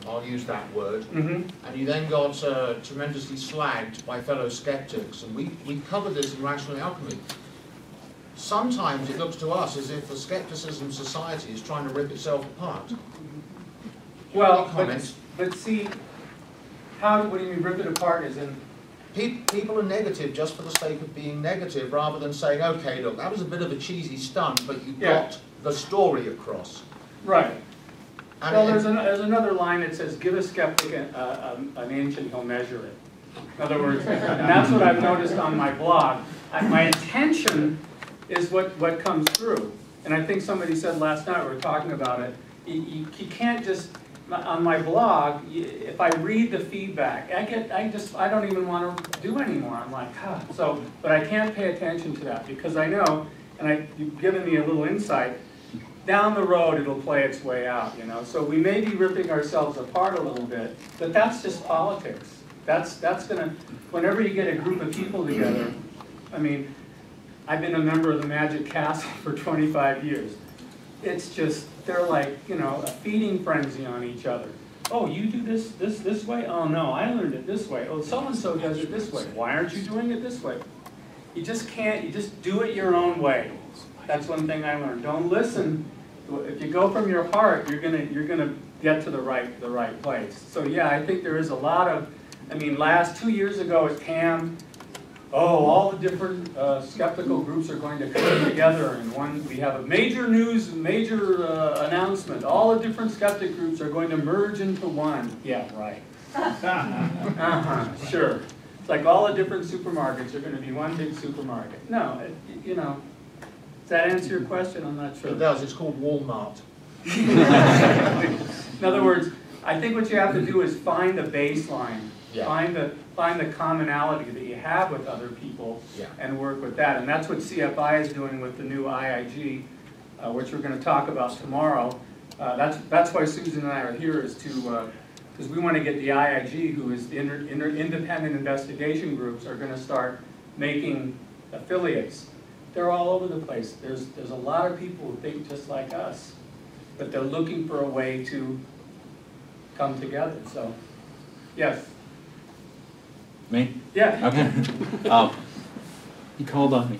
I'll use that word, Mm-hmm. and you then got tremendously slagged by fellow skeptics, and we covered this in Rational Alchemy. Sometimes it looks to us as if the Skepticism Society is trying to rip itself apart. Well, but see, what do you mean rip it apart as in? People are negative just for the sake of being negative, rather than saying, okay, look, that was a bit of a cheesy stunt, but you got the story across. Right. And well, there's another line that says, give a skeptic an inch and he'll measure it. In other words, and that's what I've noticed on my blog. My intention is what comes through. And I think somebody said last night, we were talking about it, you can't just, on my blog, if I read the feedback, I don't even want to do anymore. I'm like, so, but I can't pay attention to that because I know, and you've given me a little insight, down the road it'll play its way out, you know. So we may be ripping ourselves apart a little bit, but that's just politics. That's gonna, whenever you get a group of people together, I mean, I've been a member of the Magic Castle for 25 years. It's just, they're like, you know, a feeding frenzy on each other. Oh, you do this way? Oh no, I learned it this way. Oh, so-and-so does it this way. Why aren't you doing it this way? You just can't, you just do it your own way. That's one thing I learned. Don't listen. If you go from your heart, you're gonna get to the right place. So yeah, I think there is a lot of, I mean, 2 years ago at CAM, all the different skeptical groups are going to come together in one. We have a major announcement. All the different skeptic groups are going to merge into one. Yeah, right. Sure. It's like all the different supermarkets are going to be one big supermarket. No, you know. Does that answer your question? I'm not sure. It does. It's called Walmart. In other words, I think what you have to do is find the baseline. Yeah. Find the commonality that you have with other people, and work with that. And that's what CFI is doing with the new IIG, which we're going to talk about tomorrow. That's why Susan and I are here, is to because we want to get the IIG, who is the independent investigation groups, are going to start making affiliates. They're all over the place. There's a lot of people who think just like us, but they're looking for a way to come together. So, yes. Me? Yeah. Okay. He called on me.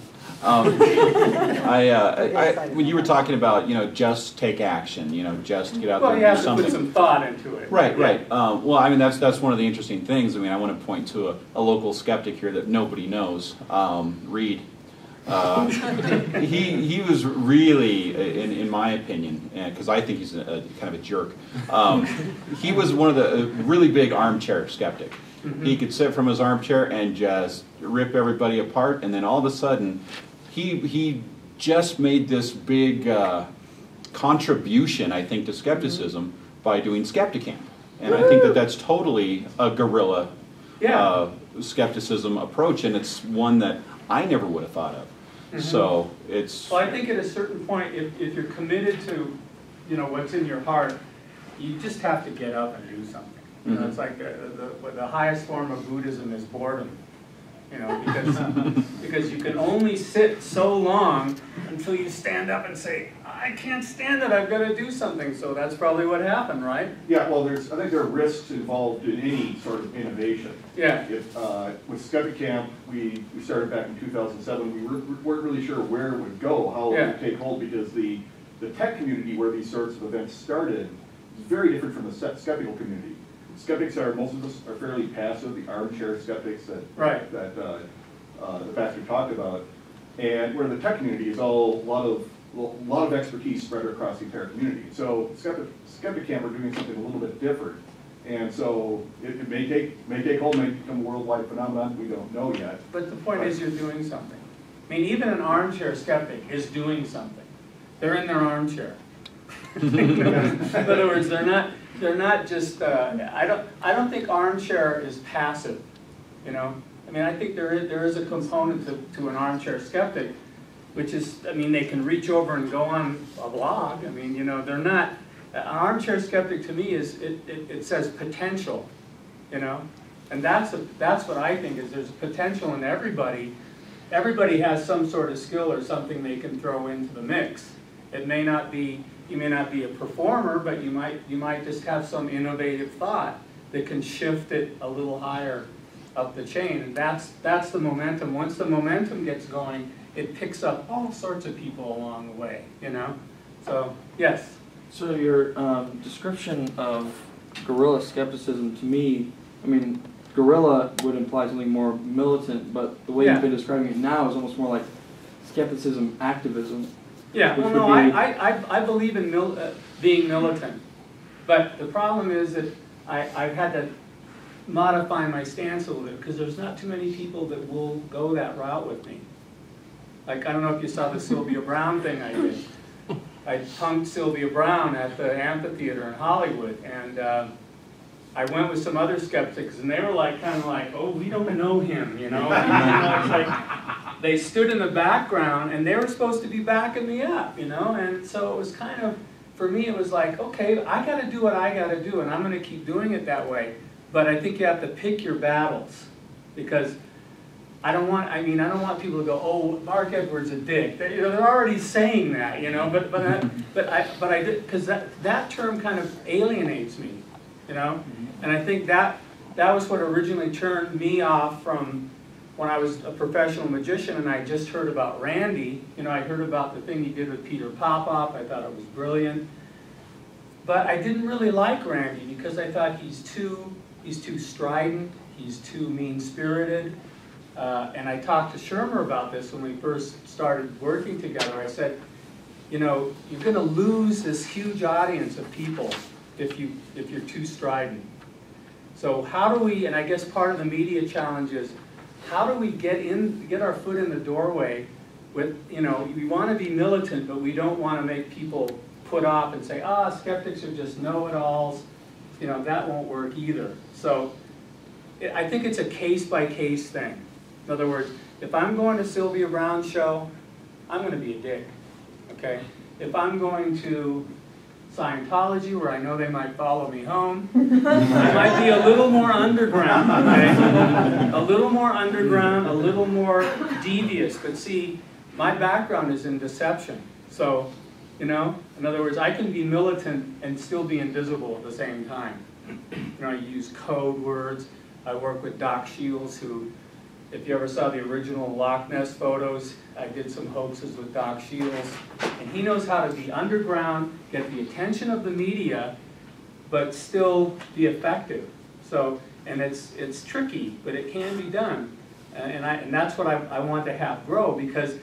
When you were talking about, you know, just take action, you know, just get out there and do something. Well, you have to put some thought into it. Right, right. Well, I mean, that's one of the interesting things. I mean, I want to point to a local skeptic here that nobody knows, Reed. He was really, in my opinion, because I think he's kind of a jerk, he was one of the really big armchair skeptic. Mm-hmm. He could sit from his armchair and just rip everybody apart, and then all of a sudden, he just made this big contribution, I think, to skepticism by doing Skepticamp. And I think that's totally a guerrilla skepticism approach, and it's one that I never would have thought of. Mm-hmm. So it's... Well, I think at a certain point, if you're committed to, you know, what's in your heart, you just have to get up and do something. You know, it's like the highest form of Buddhism is boredom. You know, because you can only sit so long until you stand up and say, I can't stand it, I've got to do something. So that's probably what happened, right? Yeah, well, I think there are risks involved in any sort of innovation. Yeah. With Skepticamp, we started back in 2007. We weren't really sure where it would go, how it would take hold, because the tech community where these sorts of events started is very different from the skeptical community. Skeptics most of us are fairly passive, the armchair skeptics that the pastor talked about, and where the tech community is a lot of expertise spread across the entire community. So Skepticamp are doing something a little bit different, and so it may take hold, may become a worldwide phenomenon. We don't know yet. But the point is, you're doing something. I mean, even an armchair skeptic is doing something. They're in their armchair. In other words, they're not just. I don't think armchair is passive. You know, I mean, I think there is a component to an armchair skeptic, which is, I mean, they can reach over and go on a blog. I mean, you know, they're not. An armchair skeptic to me is it says potential. You know, and that's what I think is there's potential in everybody. Everybody has some sort of skill or something they can throw into the mix. It may not be You may not be a performer, but you might just have some innovative thought that can shift it a little higher up the chain. And that's the momentum. Once the momentum gets going, it picks up all sorts of people along the way, you know? So, yes? So your description of guerrilla skepticism, to me, I mean, guerrilla would imply something more militant, but the way you've been describing it now is almost more like skepticism activism. Yeah, well, no, I believe in being militant, but the problem is that I've had to modify my stance a little bit because there's not too many people that will go that route with me. Like, I don't know if you saw the Sylvia Browne thing I did. I punked Sylvia Browne at the amphitheater in Hollywood, and I went with some other skeptics, and they were like, kind of like, oh, we don't know him, you know? It's like, they stood in the background, and they were supposed to be backing me up, you know? And so it was kind of, for me, it was like, okay, I got to do what I got to do, and I'm going to keep doing it that way. But I think you have to pick your battles, because I don't want people to go, oh, Mark Edwards a dick. They're already saying that, you know. But I did, because that term kind of alienates me, you know. And I think that was what originally turned me off from when I was a professional magician and I just heard about Randy. You know, I heard about the thing he did with Peter Popoff. I thought it was brilliant. But I didn't really like Randy because I thought he's too strident. He's too mean-spirited. And I talked to Shermer about this when we first started working together. I said, you know, you're going to lose this huge audience of people if you're too strident. So how do we, and I guess part of the media challenge is, how do we get our foot in the doorway with, you know, we want to be militant, but we don't want to make people put off and say, skeptics are just know-it-alls. You know, that won't work either. So I think it's a case-by-case thing. In other words, if I'm going to Sylvia Browne's show, I'm going to be a dick, okay? If I'm going to Scientology, where I know they might follow me home, it might be a little more underground, okay? A little more underground, a little more devious. But see, my background is in deception. So, you know, in other words, I can be militant and still be invisible at the same time. You know, I use code words. I work with Doc Shields, who, if you ever saw the original Loch Ness photos, I did some hoaxes with Doc Shields. And he knows how to be underground, get the attention of the media, but still be effective. So, and it's tricky, but it can be done. And that's what I want to have grow, because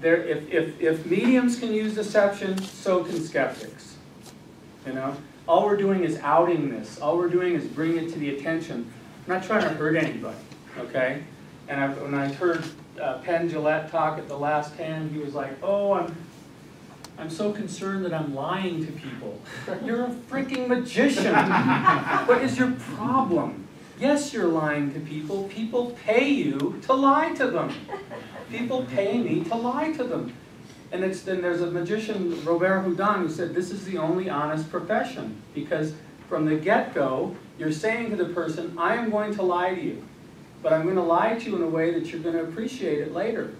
if mediums can use deception, so can skeptics. You know? All we're doing is outing this. All we're doing is bringing it to the attention. I'm not trying to hurt anybody. Okay, and when I heard Penn Jillette talk at the last hand, he was like, "Oh, I'm so concerned that I'm lying to people." You're a freaking magician. What is your problem? Yes, you're lying to people. People pay you to lie to them. People pay me to lie to them. And then there's a magician, Robert Houdin, who said this is the only honest profession, because from the get-go, you're saying to the person, "I am going to lie to you. But I'm going to lie to you in a way that you're going to appreciate it later.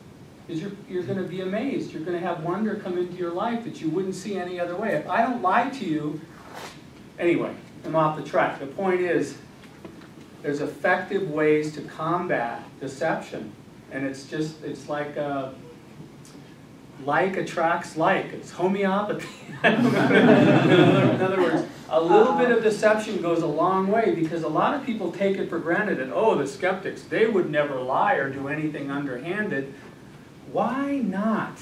Because you're going to be amazed. You're going to have wonder come into your life that you wouldn't see any other way. If I don't lie to you..." Anyway, I'm off the track. The point is, there's effective ways to combat deception. And it's like attracts like. It's homeopathy. In other words, a little bit of deception goes a long way, because a lot of people take it for granted that, oh, the skeptics, they would never lie or do anything underhanded. Why not?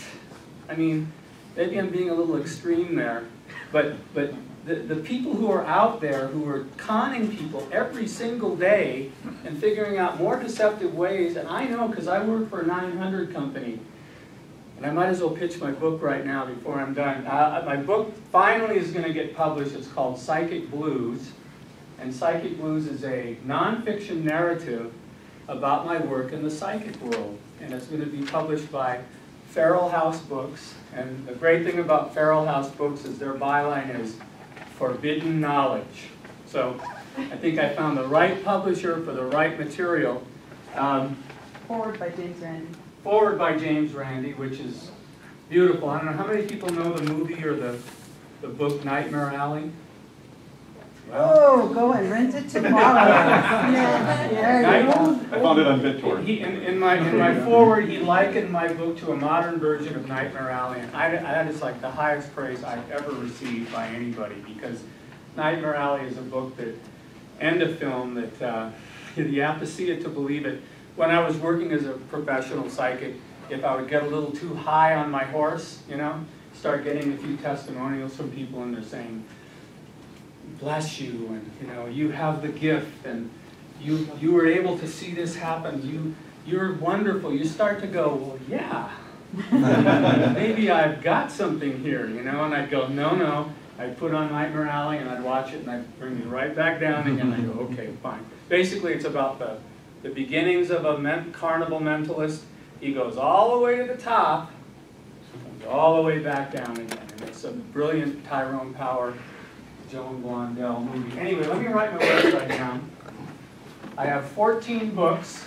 I mean, maybe I'm being a little extreme there, but the people who are out there who are conning people every single day and figuring out more deceptive ways, and I know because I work for a 900 company, and I might as well pitch my book right now before I'm done. My book finally is going to get published. It's called Psychic Blues. And Psychic Blues is a nonfiction narrative about my work in the psychic world. And it's going to be published by Feral House Books. And the great thing about Feral House Books is their byline is forbidden knowledge. So I think I found the right publisher for the right material. Forward by James Randi. Forward by James Randi, which is beautiful. I don't know how many people know the movie or the the book Nightmare Alley? Oh, go and rent it tomorrow. Yeah, there you go. I found it on BitTorrent. In my foreword, he likened my book to a modern version of Nightmare Alley, and that is like the highest praise I've ever received by anybody, because Nightmare Alley is a book that, and a film that you have to see it to believe it. When I was working as a professional psychic, if I would get a little too high on my horse, you know, start getting a few testimonials from people, and they're saying, bless you, and you know, you have the gift, and you were able to see this happen, you're wonderful. You start to go, well, yeah, maybe I've got something here, you know, and I'd go, no. I'd put on Nightmare Alley, and I'd watch it, and I'd bring me right back down again. I go, okay, fine. Basically, it's about the beginnings of a carnival mentalist. He goes all the way to the top, and all the way back down again. And it's a brilliant Tyrone Power, Joan Blondell movie. Anyway, let me write my website down. I have 14 books.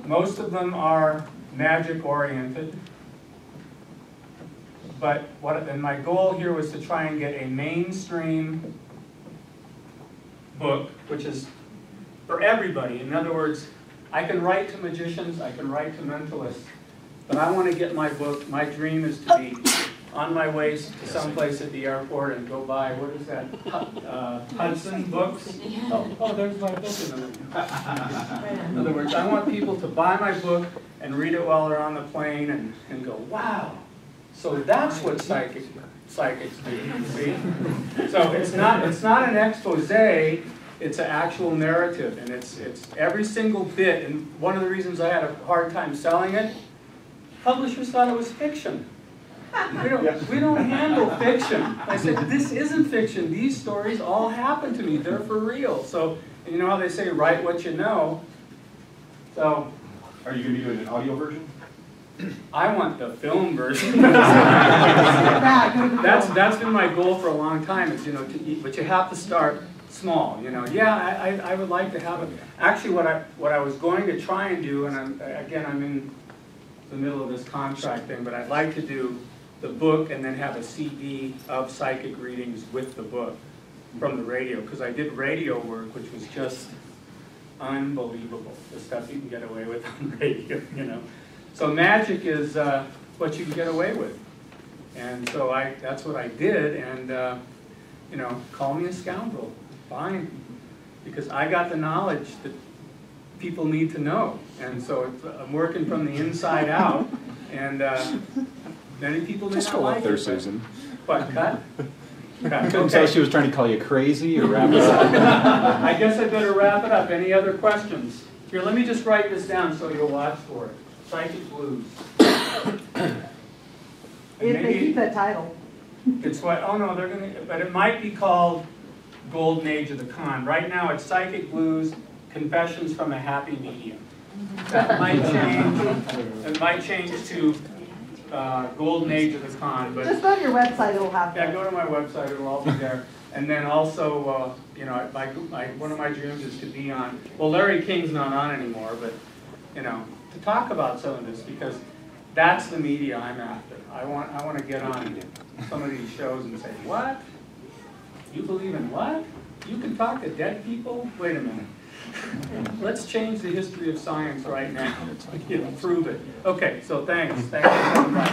Most of them are magic-oriented. But and my goal here was to try and get a mainstream book, which is for everybody. In other words, I can write to magicians, I can write to mentalists, but I want to get my book. My dream is to be on my way to someplace at the airport and go buy, what is that, Hudson Books? Oh, there's my book in other words, I want people to buy my book and read it while they're on the plane and go, wow. So that's what psychics do, you see? So it's not an expose, it's an actual narrative, and it's every single bit. And one of the reasons I had a hard time selling it, publishers thought it was fiction. We don't handle fiction. I said, this isn't fiction. These stories all happen to me. They're for real. So, you know how they say, write what you know. So, are you going to be doing an audio version? I want the film version. That's been my goal for a long time. Is, you know, but you have to start small. You know, yeah, I would like to have it. Actually, what I was going to try and do, and I'm in the middle of this contract thing, but I'd like to do the book and then have a CD of psychic readings with the book from the radio, because I did radio work, which was just unbelievable. The stuff you can get away with on radio, you know. So magic is what you can get away with, and so that's what I did. And you know, call me a scoundrel, fine, because I got the knowledge that people need to know, and so I'm working from the inside out. And many people may not like it. Just go up there, Susan. What, cut? Couldn't tell she was trying to call you crazy or wrap it up. I guess I better wrap it up. Any other questions? Here, let me just write this down so you'll watch for it. Psychic Blues. If they keep that title. It's what, oh no, they're going to, but it might be called Golden Age of the Con. Right now it's Psychic Blues, Confessions from a Happy Medium. That might change. It might change to Golden Age of the Con. But just go to your website, it'll have yeah, go to my website, it'll all be there. And then also, you know, one of my dreams is to be on, well, Larry King's not on anymore, but, you know, to talk about some of this, because that's the media I'm after. I want to get on some of these shows and say, what? You believe in what? You can talk to dead people? Wait a minute. Let's change the history of science right now. You know, prove it. Okay, so thanks. Thanks for coming by.